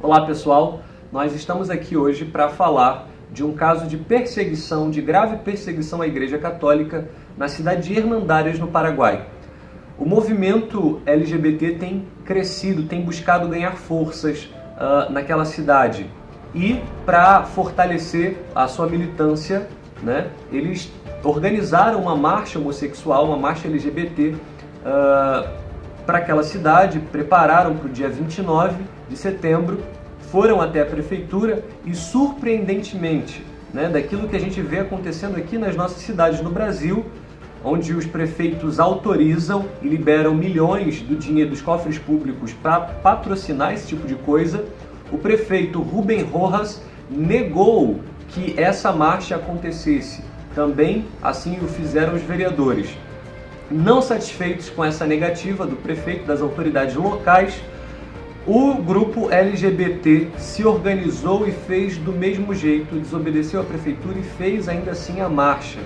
Olá pessoal, nós estamos aqui hoje para falar de um caso de perseguição, de grave perseguição à Igreja Católica na cidade de Hernandarias, no Paraguai. O movimento LGBT tem crescido, tem buscado ganhar forças naquela cidade e para fortalecer a sua militância, né, eles organizaram uma marcha homossexual, uma marcha LGBT para aquela cidade, prepararam para o dia 29 de setembro, foram até a prefeitura e, surpreendentemente, né, daquilo que a gente vê acontecendo aqui nas nossas cidades no Brasil, onde os prefeitos autorizam e liberam milhões do dinheiro dos cofres públicos para patrocinar esse tipo de coisa, o prefeito Rubem Rojas negou que essa marcha acontecesse. Também assim o fizeram os vereadores. Não satisfeitos com essa negativa do prefeito, das autoridades locais, o grupo LGBT se organizou e fez do mesmo jeito, desobedeceu à prefeitura e fez ainda assim a marcha.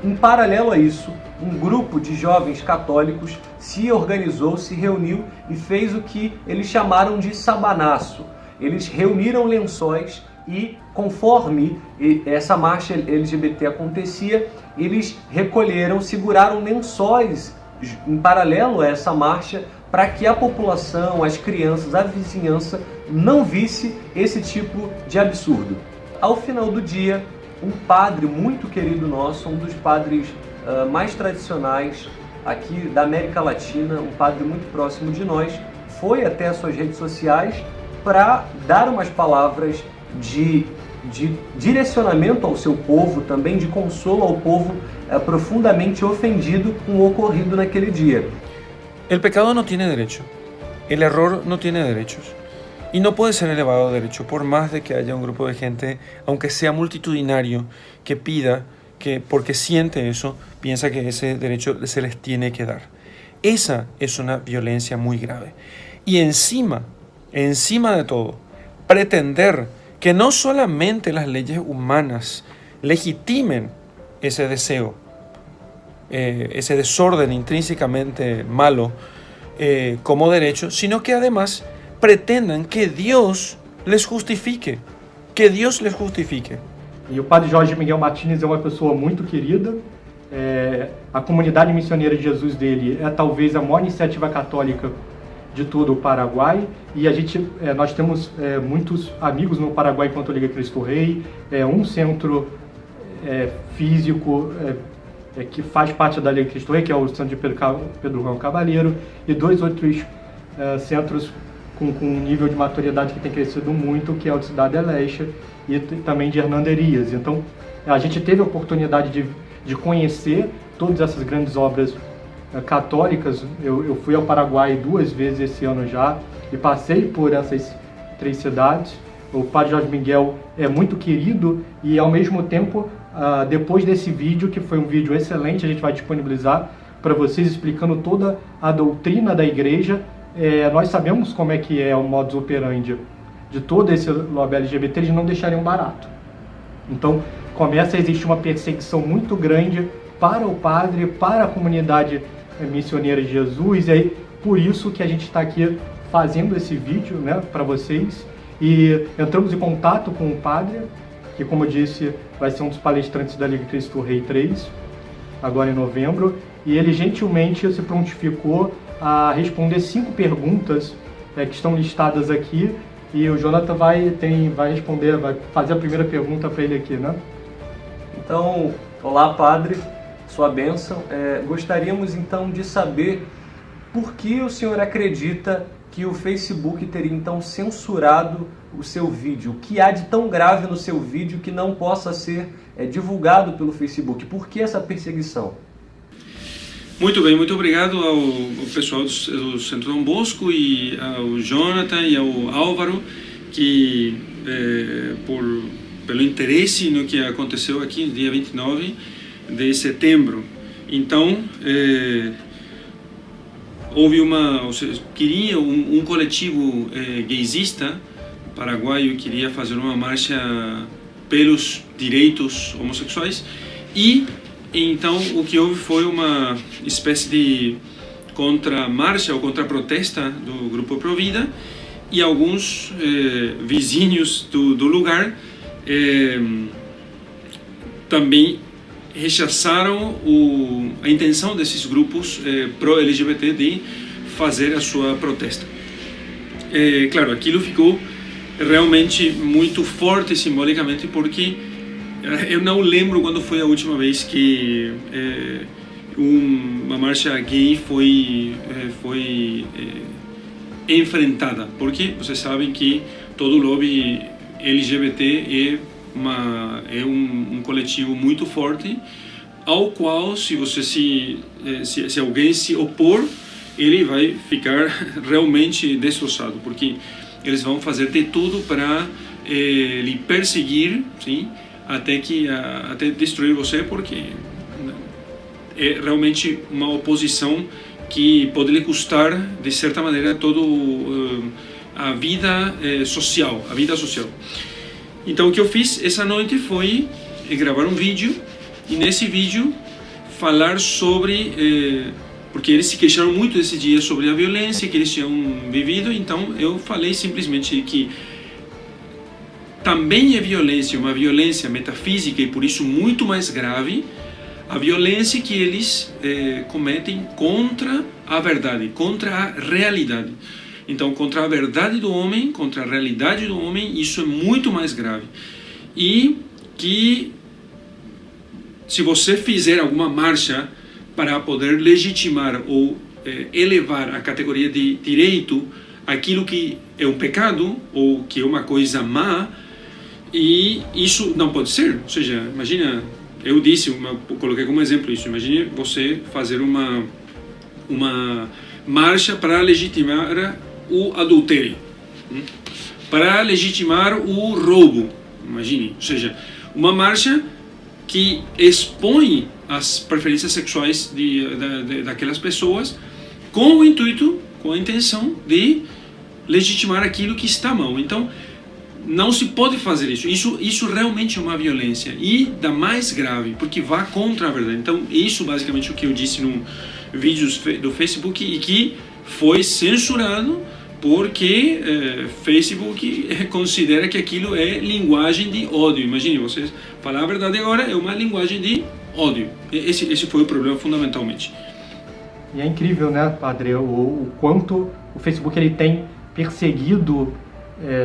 Em paralelo a isso, um grupo de jovens católicos se organizou, se reuniu e fez o que eles chamaram de sabanaço. Eles reuniram lençóis e, conforme essa marcha LGBT acontecia, eles recolheram, seguraram lençóis em paralelo a essa marcha para que a população, as crianças, a vizinhança não visse esse tipo de absurdo. Ao final do dia, um padre muito querido nosso, um dos padres mais tradicionais aqui da América Latina, um padre muito próximo de nós, foi até as suas redes sociais para dar umas palavras de direcionamento ao seu povo, também de consolo ao povo profundamente ofendido com o ocorrido naquele dia. El pecado no tiene derecho, el error no tiene derechos y no puede ser elevado a derecho por más de que haya un grupo de gente, aunque sea multitudinario, que pida, que porque siente eso, piensa que ese derecho se les tiene que dar. Esa es una violencia muy grave. Y encima de todo, pretender que no solamente las leyes humanas legitimen ese deseo, ese desorden intrínsecamente malo como derecho, sino que además pretendan que Dios les justifique, E o padre Jorge Miguel Martínez é uma pessoa muito querida. A comunidade missioneira de Jesus dele é talvez a maior iniciativa católica de todo o Paraguai, e nós temos muitos amigos no Paraguai enquanto Liga Cristo Rei, um centro físico que faz parte da Liga Cristo Rei, que é o Centro de Pedro Juan Cabaleiro, e dois outros centros com um nível de maturidade que tem crescido muito, que é o de Cidade Leste e também de Hernandarias. Então, a gente teve a oportunidade de conhecer todas essas grandes obras católicas. Eu fui ao Paraguai 2 vezes esse ano já e passei por essas 3 cidades. O padre Jorge Miguel é muito querido e, ao mesmo tempo, depois desse vídeo, que foi um vídeo excelente, a gente vai disponibilizar para vocês explicando toda a doutrina da igreja. Nós sabemos como é que é o modus operandi de todo esse lobby LGBT, eles não deixariam barato. Então, começa a existir uma perseguição muito grande para o padre, para a comunidade missioneira de Jesus, e aí por isso que a gente está aqui fazendo esse vídeo, né, para vocês, e entramos em contato com o padre, que, como eu disse, vai ser um dos palestrantes da Liga Cristo Rei 3, agora em novembro, e ele gentilmente se prontificou a responder 5 perguntas que estão listadas aqui, e o Jonathan vai responder, vai fazer a primeira pergunta para ele aqui, né? Então, olá padre, sua bênção. Gostaríamos então de saber por que o senhor acredita que o Facebook teria então censurado o seu vídeo. O que há de tão grave no seu vídeo que não possa ser divulgado pelo Facebook? Por que essa perseguição? Muito bem, muito obrigado ao pessoal do Centro Dom Bosco e ao Jonathan e ao Álvaro, que pelo interesse no que aconteceu aqui no dia 29 de setembro. Então, houve um coletivo gaysista paraguaio queria fazer uma marcha pelos direitos homossexuais e então o que houve foi uma espécie de contra-marcha ou contra-protesta do Grupo Provida e alguns vizinhos do lugar também rechaçaram a intenção desses grupos pró-LGBT de fazer a sua protesta. Claro, aquilo ficou realmente muito forte simbolicamente, porque eu não lembro quando foi a última vez que uma marcha gay foi enfrentada, porque vocês sabem que todo lobby LGBT é um coletivo muito forte, ao qual se alguém se opor, ele vai ficar realmente destroçado, porque eles vão fazer de tudo para lhe perseguir, sim, até destruir você, porque é realmente uma oposição que pode lhe custar, de certa maneira, toda a vida social, Então, o que eu fiz essa noite foi gravar um vídeo, e nesse vídeo falar sobre... porque eles se queixaram muito esse dia sobre a violência que eles tinham vivido, então eu falei simplesmente que também é violência, uma violência metafísica e por isso muito mais grave, a violência que eles cometem contra a verdade, contra a realidade. Então, contra a verdade do homem, contra a realidade do homem, isso é muito mais grave. E que se você fizer alguma marcha para poder legitimar ou elevar a categoria de direito aquilo que é um pecado ou que é uma coisa má, e isso não pode ser. Ou seja, imagina, eu coloquei como exemplo isso, imagine você fazer uma marcha para legitimar o adultério, para legitimar o roubo, imagine, ou seja, uma marcha que expõe as preferências sexuais daquelas pessoas com o intuito, com a intenção de legitimar aquilo que está mal. Então, não se pode fazer isso. Isso realmente é uma violência, e da mais grave, porque vai contra a verdade. Então, isso basicamente é o que eu disse no vídeo do Facebook, e que foi censurado porque Facebook considera que aquilo é linguagem de ódio. Imagine, vocês falar a verdade agora é uma linguagem de ódio. Esse foi o problema fundamentalmente. E é incrível, né, Padre, o quanto o Facebook ele tem perseguido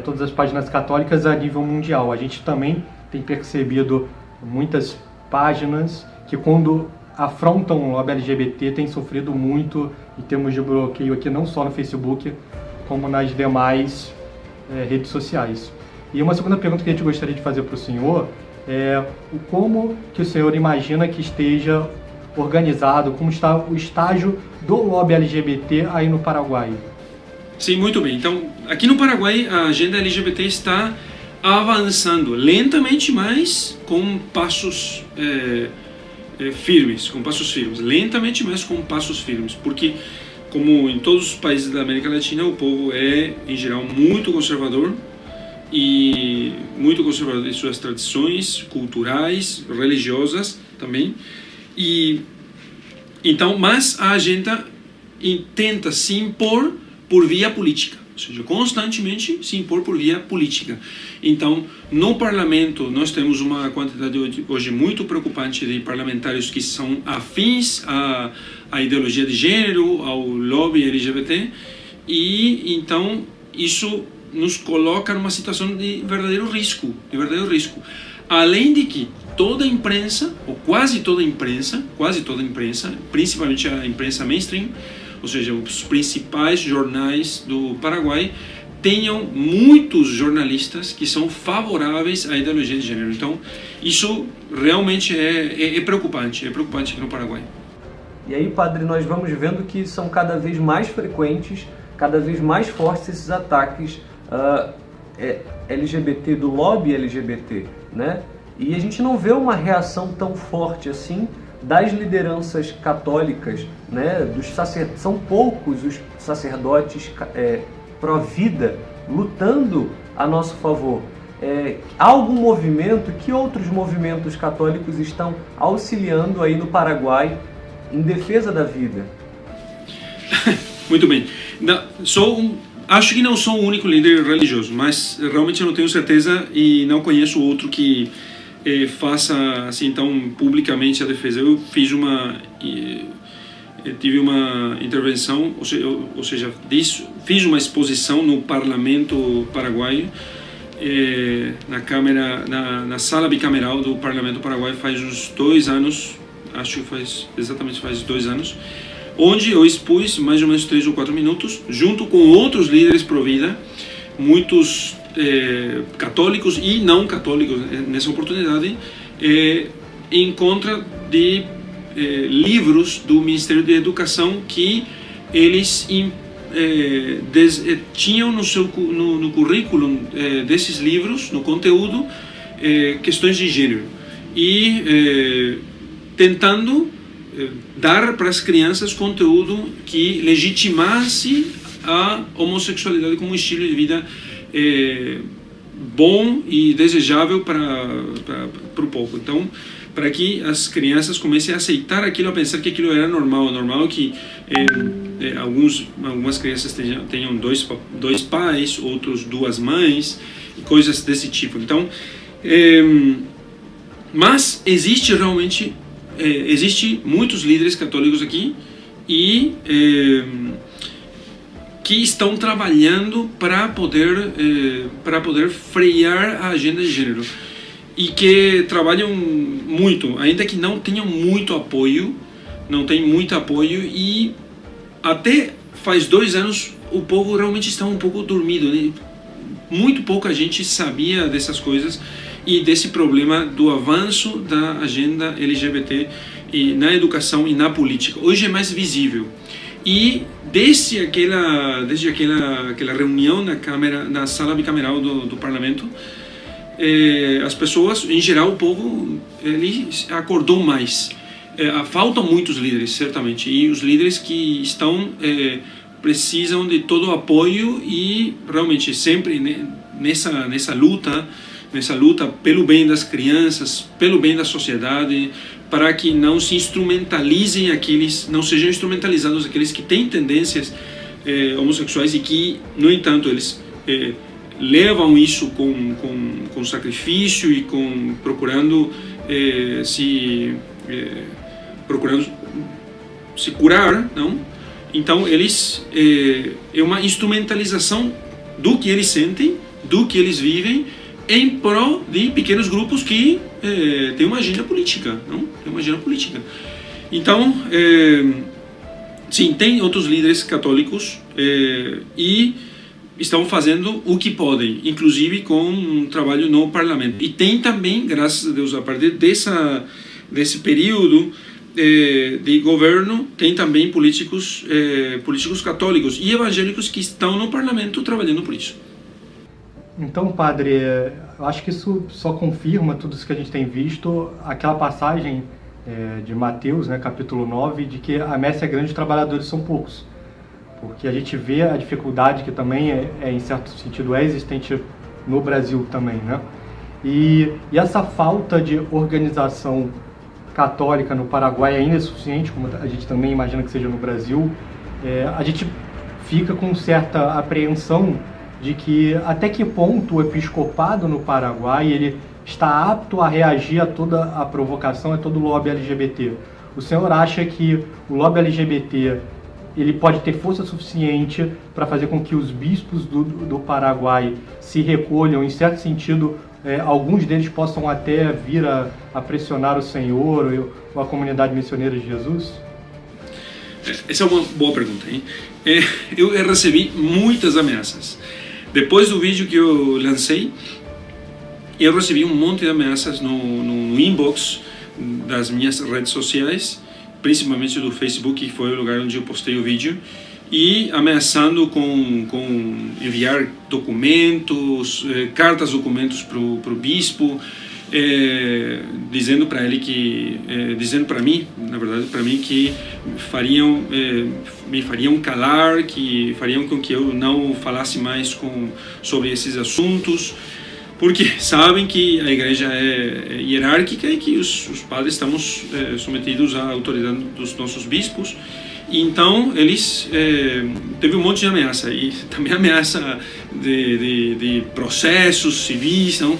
todas as páginas católicas a nível mundial. A gente também tem percebido muitas páginas que, quando afrontam o lobby LGBT, têm sofrido muito em termos de bloqueio aqui, não só no Facebook, como nas demais redes sociais. E uma segunda pergunta que a gente gostaria de fazer para o senhor é como que o senhor imagina que esteja organizado, como está o estágio do lobby LGBT aí no Paraguai? Sim, muito bem. Então, aqui no Paraguai, a agenda LGBT está avançando lentamente, mas com passos firmes, lentamente, mas com passos firmes, porque, como em todos os países da América Latina, o povo é, em geral, muito conservador em suas tradições culturais, religiosas também. E então, mas a agenda tenta se impor por via política, ou seja, constantemente se impor por via política. Então, no parlamento, nós temos uma quantidade hoje muito preocupante de parlamentares que são afins à ideologia de gênero, ao lobby LGBT, e então isso nos coloca numa situação de verdadeiro risco. Além de que toda a imprensa, ou quase toda a imprensa, principalmente a imprensa mainstream, ou seja, os principais jornais do Paraguai, tenham muitos jornalistas que são favoráveis à ideologia de gênero. Então, isso realmente é preocupante aqui no Paraguai. E aí, padre, nós vamos vendo que são cada vez mais frequentes, cada vez mais fortes esses ataques LGBT, do lobby LGBT, né? E a gente não vê uma reação tão forte assim das lideranças católicas, né? São poucos os sacerdotes pró-vida lutando a nosso favor. Há algum movimento, que outros movimentos católicos estão auxiliando aí no Paraguai em defesa da vida? Muito bem. Acho que não sou o único líder religioso, mas realmente eu não tenho certeza e não conheço outro que faça assim tão publicamente a defesa. Eu fiz tive uma intervenção, ou seja, fiz uma exposição no Parlamento paraguaio, na sala bicameral do Parlamento paraguaio faz uns 2 anos, acho que faz 2 anos, onde eu expus mais ou menos 3 ou 4 minutos, junto com outros líderes pró-vida, muitos católicos e não católicos nessa oportunidade, em contra de livros do Ministério da Educação que eles tinham no currículo desses livros, no conteúdo, questões de gênero, e tentando dar para as crianças conteúdo que legitimasse a homossexualidade como um estilo de vida bom e desejável para o povo. Então, para que as crianças comecem a aceitar aquilo, a pensar que aquilo era normal que algumas crianças tenham dois pais, outros 2 mães, coisas desse tipo. Então, mas existe realmente muitos líderes católicos aqui e que estão trabalhando para poder frear a agenda de gênero e que trabalham muito, ainda que não tenham muito apoio, e até faz 2 anos o povo realmente estava um pouco dormido, né? Muito pouca gente sabia dessas coisas e desse problema do avanço da agenda LGBT na educação e na política. Hoje é mais visível. E desde aquela reunião na sala bicameral do parlamento, as pessoas, em geral, o povo, ele acordou mais. Faltam muitos líderes, certamente, e os líderes que estão precisam de todo o apoio e realmente sempre nessa luta pelo bem das crianças, pelo bem da sociedade, para que não se instrumentalizem não sejam instrumentalizados aqueles que têm tendências homossexuais e que, no entanto, eles levam isso com sacrifício e procurando se curar, não? Então eles é uma instrumentalização do que eles sentem, do que eles vivem, em prol de pequenos grupos que têm uma agenda política, não? Tem uma agenda política. Então, sim, tem outros líderes católicos e estão fazendo o que podem, inclusive com um trabalho no parlamento. E tem também, graças a Deus, a partir desse período de governo, tem também políticos católicos e evangélicos que estão no parlamento trabalhando por isso. Então, padre, eu acho que isso só confirma tudo isso que a gente tem visto, aquela passagem de Mateus, né, capítulo 9, de que a messe é grande e os trabalhadores são poucos. Porque a gente vê a dificuldade que também em certo sentido, é existente no Brasil também, né? E essa falta de organização católica no Paraguai ainda é suficiente, como a gente também imagina que seja no Brasil. A gente fica com certa apreensão de que até que ponto o episcopado no Paraguai ele está apto a reagir a toda a provocação, a todo o lobby LGBT. O senhor acha que o lobby LGBT ele pode ter força suficiente para fazer com que os bispos do Paraguai se recolham, em certo sentido, alguns deles possam até vir a pressionar o Senhor ou a comunidade missioneira de Jesus? Essa é uma boa pergunta, hein? Eu recebi muitas ameaças. Depois do vídeo que eu lancei, eu recebi um monte de ameaças no inbox das minhas redes sociais, principalmente do Facebook, que foi o lugar onde eu postei o vídeo, e ameaçando com enviar documentos, documentos para o bispo, dizendo para ele dizendo para mim, na verdade, para mim que me fariam calar, que fariam com que eu não falasse mais sobre esses assuntos, porque sabem que a igreja é hierárquica e que os padres estamos submetidos à autoridade dos nossos bispos Então, eles teve um monte de ameaça, e também ameaça de processos civis, não?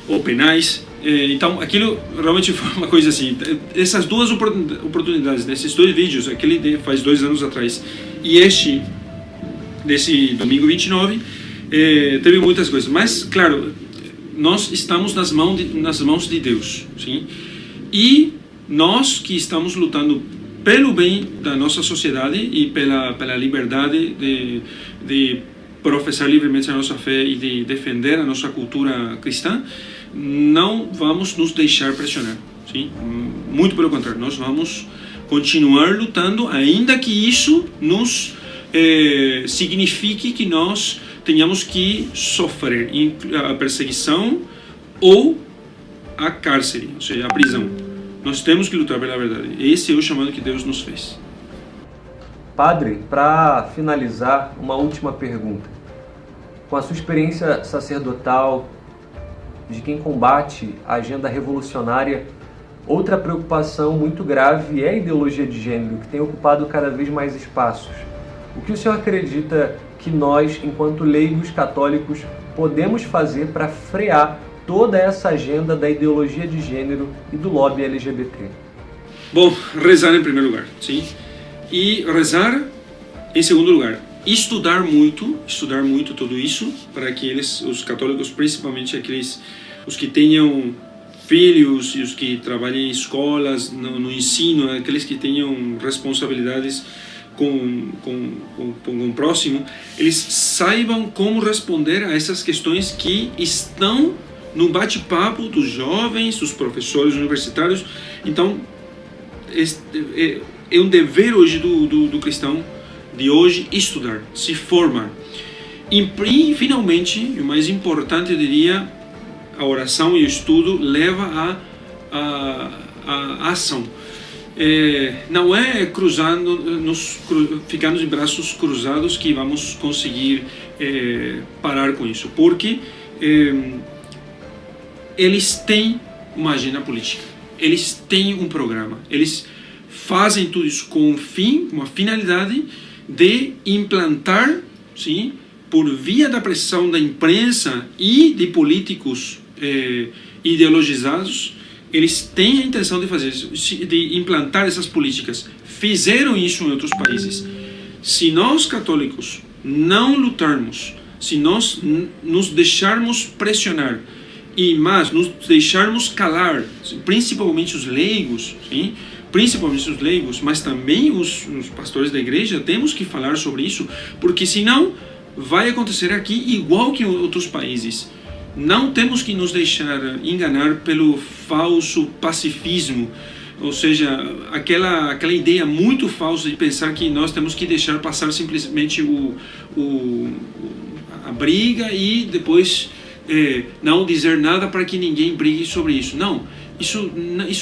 Ou penais. Então, aquilo realmente foi uma coisa assim. Essas duas oportunidades, nesses dois vídeos, aquele faz 2 anos atrás, e este, desse domingo 29, teve muitas coisas. Mas, claro, nós estamos nas mãos de Deus, sim? E nós que estamos lutando pelo bem da nossa sociedade e pela liberdade de professar livremente a nossa fé e de defender a nossa cultura cristã, não vamos nos deixar pressionar, sim? Muito pelo contrário, nós vamos continuar lutando, ainda que isso nos signifique que nós tenhamos que sofrer a perseguição ou a cárcere, ou seja, a prisão. Nós temos que lutar pela verdade. Esse é o chamado que Deus nos fez. Padre, para finalizar, uma última pergunta. Com a sua experiência sacerdotal, de quem combate a agenda revolucionária, outra preocupação muito grave é a ideologia de gênero, que tem ocupado cada vez mais espaços. O que o senhor acredita que nós, enquanto leigos católicos, podemos fazer para frear toda essa agenda da ideologia de gênero e do lobby LGBT? Bom, rezar em primeiro lugar, sim? E rezar em segundo lugar. Estudar muito tudo isso, para que os católicos, principalmente os que tenham filhos e os que trabalhem em escolas, no ensino, aqueles que tenham responsabilidades com o próximo, eles saibam como responder a essas questões que estão no bate-papo dos jovens, dos professores universitários. Então, é um dever hoje do cristão de hoje estudar, se formar. E finalmente, e o mais importante, eu diria, a oração e o estudo leva à ação. Não é ficarmos de braços cruzados que vamos conseguir parar com isso, porque eles têm uma agenda política, eles têm um programa, eles fazem tudo isso com um fim, uma finalidade de implantar, sim, por via da pressão da imprensa e de políticos ideologizados, eles têm a intenção de fazer isso, de implantar essas políticas. Fizeram isso em outros países. Se nós católicos não lutarmos, se nós nos deixarmos pressionar e mais nos deixarmos calar, principalmente os leigos, sim? Principalmente os leigos, mas também os pastores da igreja, temos que falar sobre isso, porque senão vai acontecer aqui igual que em outros países. Não temos que nos deixar enganar pelo falso pacifismo, ou seja, aquela ideia muito falsa de pensar que nós temos que deixar passar simplesmente a briga e depois não dizer nada para que ninguém brigue sobre isso. Não, isso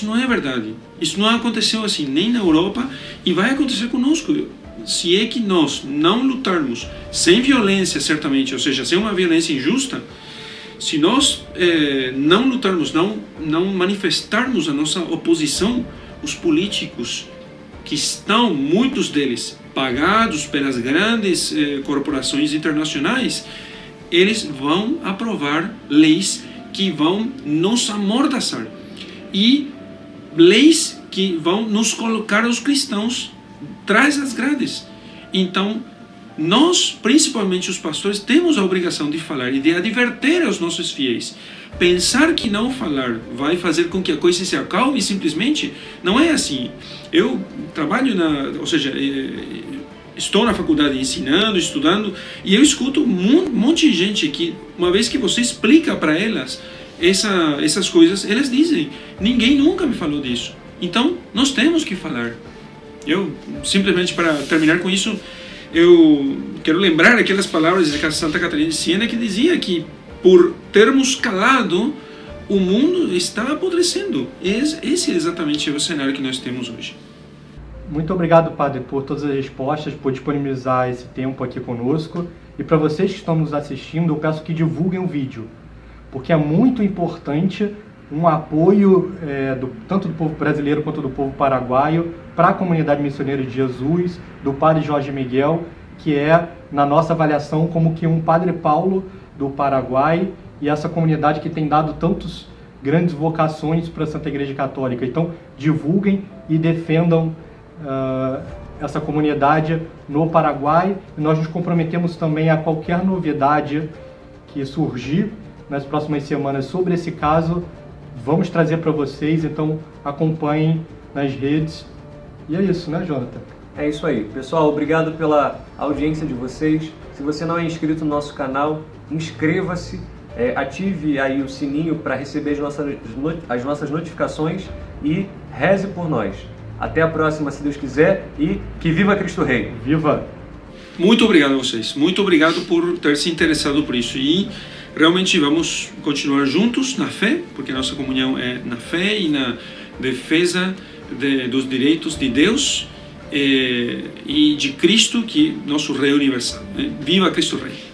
não é verdade. Isso não aconteceu assim, nem na Europa, e vai acontecer conosco. Se é que nós não lutarmos sem violência, certamente, ou seja, sem uma violência injusta, se nós não lutarmos, não manifestarmos a nossa oposição, os políticos que estão, muitos deles, pagados pelas grandes corporações internacionais, eles vão aprovar leis que vão nos amordaçar e leis que vão nos colocar os cristãos atrás das grades. Então, nós, principalmente os pastores, temos a obrigação de falar e de advertir aos nossos fiéis. Pensar que não falar vai fazer com que a coisa se acalme simplesmente, não é assim. Eu trabalho ou seja, estou na faculdade ensinando, estudando, e eu escuto um monte de gente que, uma vez que você explica para elas essas coisas, elas dizem: ninguém nunca me falou disso. Então, nós temos que falar. Eu, simplesmente para terminar com isso, eu quero lembrar aquelas palavras de Santa Catarina de Siena, que dizia que por termos calado, o mundo está apodrecendo. Esse é exatamente o cenário que nós temos hoje. Muito obrigado, Padre, por todas as respostas, por disponibilizar esse tempo aqui conosco. E para vocês que estão nos assistindo, eu peço que divulguem o vídeo, porque é muito importante um apoio tanto do povo brasileiro quanto do povo paraguaio para a comunidade missioneira de Jesus, do padre Jorge Miguel, que é, na nossa avaliação, como que um Padre Paulo do Paraguai, e essa comunidade que tem dado tantas grandes vocações para a Santa Igreja Católica. Então, divulguem e defendam essa comunidade no Paraguai, e nós nos comprometemos também a qualquer novidade que surgir nas próximas semanas sobre esse caso, vamos trazer para vocês, então acompanhem nas redes. E é isso, né, Jonathan? É isso aí. Pessoal, obrigado pela audiência de vocês. Se você não é inscrito no nosso canal, inscreva-se, ative aí o sininho para receber as nossas notificações e reze por nós. Até a próxima, se Deus quiser, e que viva Cristo Rei! Viva! Muito obrigado a vocês. Muito obrigado por ter se interessado por isso. E realmente vamos continuar juntos na fé, porque nossa comunhão é na fé e na defesa dos direitos de Deus e de Cristo, que é nosso Rei universal. Viva Cristo Rei!